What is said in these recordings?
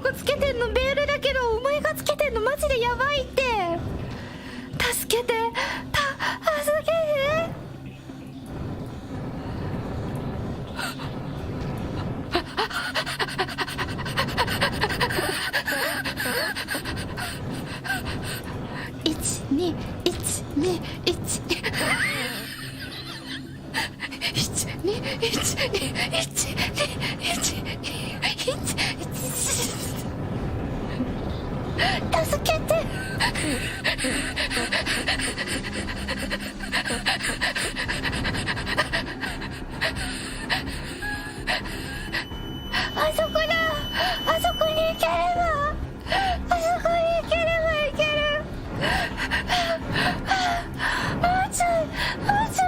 こつけてんのメールだけど、お前がつけてんのマジでやばいって。助けて、助けて。1211 助けて。あそこだ。あそこに行ければ、あそこに行ければ行ける。もうちょい、もうちょい。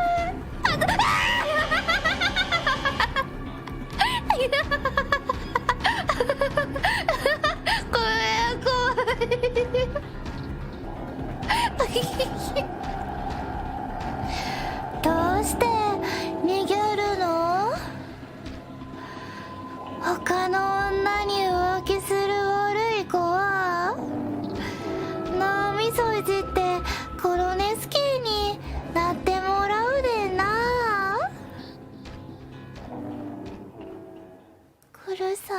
怖い怖い。どうして逃げるの？他の女に浮気する悪い子は脳みそいじってコロネスキーになってもらうでな。来るさ。